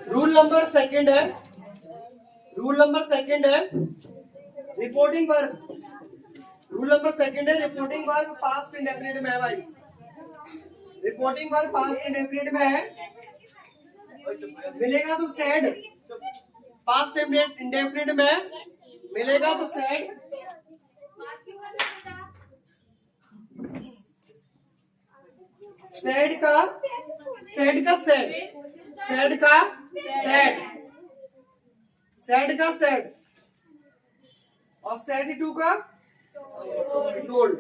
Rule number second है, rule number second है reporting verb. Rule number second है reporting verb past indefinite में है भाई। रिपोर्टिंग वर्ब पास्ट इंडेफिनिट में है, मिलेगा तो सेड। पास्ट इंडेफिनिट में मिलेगा तो सेड, सेड का सेड का सेड, सेड का सेड, सेड का सेड, और सेड टू का टोल्ड,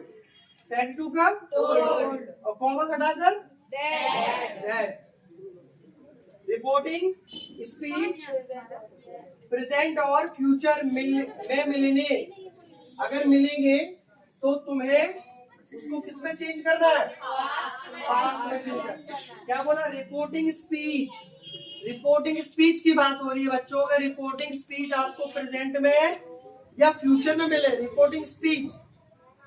सेड टू का टोल्ड, और कॉमा हटाकर दैट। रिपोर्टिंग स्पीच प्रेजेंट और फ्यूचर में मिलने, अगर मिलेंगे तो तुम्हें उसको किस में चेंज करना है? पास्ट में चेंज करना। क्या बोला? रिपोर्टिंग स्पीच, रिपोर्टिंग स्पीच की बात हो रही है बच्चों। अगर रिपोर्टिंग स्पीच आपको प्रेजेंट में या फ्यूचर में मिले, रिपोर्टिंग स्पीच,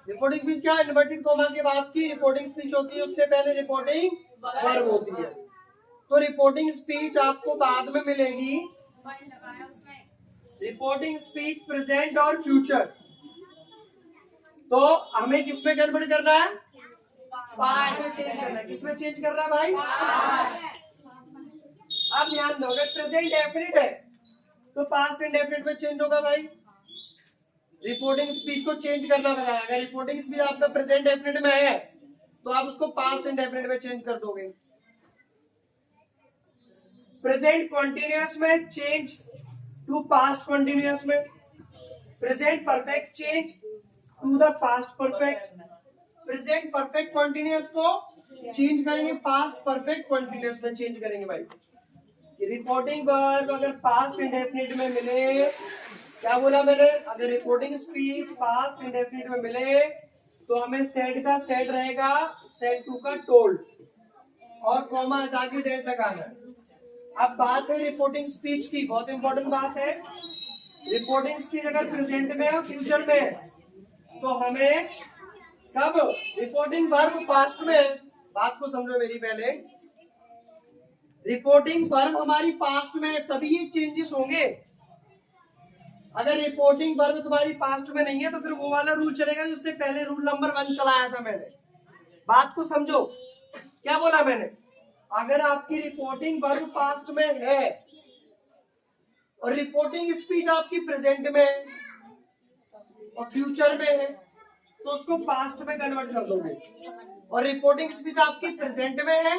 रिपोर्टिंग स्पीच क्या है? इन्वर्टेड कॉमा की बात की रिपोर्टिंग स्पीच होती है, उससे पहले रिपोर्टिंग वर्ब होती है। तो रिपोर्टिंग स्पीच आपको बाद में मिलेगी, रिपोर्टिंग स्पीच प्रेजेंट और फ्यूचर, तो हमें किसमें कन्वर्ट करना है? पास्ट में चेंज करना है। किसमें चेंज करना है भाई? अब ध्यान दो, अगर प्रेजेंट डेफिनिट है तो पास्ट इंडेफिनिट में चेंज होगा भाई। रिपोर्टिंग स्पीच को चेंज करना बताया। अगर रिपोर्टिंग स्पीच आपका प्रेजेंट डेफिनिट में है तो आप उसको पास्ट इंडेफिनिट में चेंज कर दोगे। प्रेजेंट कॉन्टिन्यूअस में चेंज टू पास्ट कॉन्टिन्यूअस में, present perfect change to the past perfect, present perfect continuous को चेंज करेंगे पास्ट परफेक्ट कॉन्टिन्यूअस में चेंज करेंगे भाई। रिपोर्टिंग वर्ब अगर पास्ट इंडेफिनिट में मिले, क्या बोला मैंने? अगर रिपोर्टिंग स्पीच पास्ट इंडेफिनिट में मिले तो हमें सेड का सेड रहेगा, सेड टू का टोल्ड, और कॉमा हटा के दैट लगाना है। अब बात है रिपोर्टिंग स्पीच की, बहुत इंपॉर्टेंट बात है। रिपोर्टिंग स्पीच अगर प्रेजेंट में है फ्यूचर में है तो हमें कब? रिपोर्टिंग वर्ब पास्ट में है। बात को समझो मेरी पहले, रिपोर्टिंग वर्ब हमारी पास्ट में है तभी ये चेंजेस होंगे। अगर रिपोर्टिंग वर्ब तुम्हारी पास्ट में नहीं है तो फिर वो वाला रूल चलेगा जिससे पहले रूल नंबर 1 चलाया था मैंने। बात को समझो, क्या बोला मैंने? अगर आपकी रिपोर्टिंग वर्ब पास्ट में है और रिपोर्टिंग स्पीच आपकी प्रेजेंट में है और फ्यूचर में है तो उसको पास्ट में कन्वर्ट कर दोगे, और रिपोर्टिंग स्पीच आपकी प्रेजेंट में है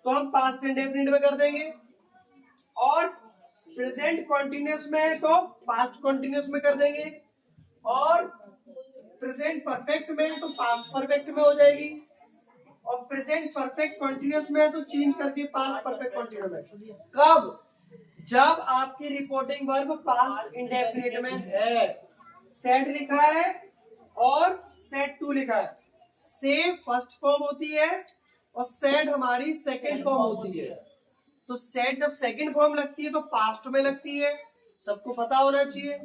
तो हम पास्ट इंडेफिनिट में कर देंगे, और प्रेजेंट कॉन्टिन्यूअस में है तो पास्ट कॉन्टिन्यूअस में कर देंगे, और प्रेजेंट परफेक्ट में है तो पास्ट परफेक्ट में हो जाएगी, और प्रेजेंट परफेक्ट कॉन्टिन्यूअस में है तो चेंज करके पास्ट परफेक्ट कॉन्टिन्यूअस में। कब? जब आपकी रिपोर्टिंग वर्ब पास्ट इंडेफिनिट में है। सेड लिखा है और सेड टू लिखा है, से फर्स्ट फॉर्म होती है और सेड हमारी सेकंड फॉर्म होती है। तो सेड जब सेकंड फॉर्म लगती है तो पास्ट में लगती है, सबको पता होना चाहिए,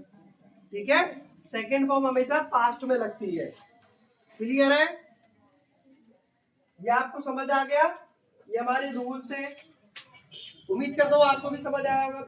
ठीक है? सेकंड फॉर्म हमेशा पास्ट में लगती है। क्लियर है? ये आपको समझ आ गया? ये हमारे रूल्स हैं। उम्मीद करता हूँ आपको भी समझ आया होगा।